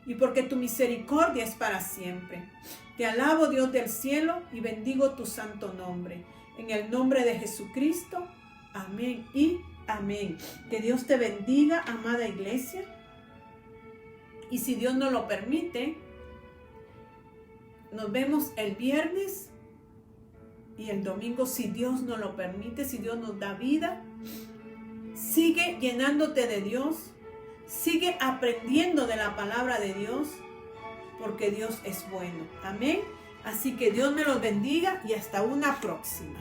y porque tu misericordia es para siempre. Te alabo, Dios del cielo, y bendigo tu santo nombre. En el nombre de Jesucristo, amén y amén. Que Dios te bendiga, amada iglesia. Y si Dios nos lo permite, nos vemos el viernes y el domingo, si Dios nos lo permite, si Dios nos da vida. Sigue llenándote de Dios, sigue aprendiendo de la palabra de Dios, porque Dios es bueno. Amén. Así que Dios me los bendiga y hasta una próxima.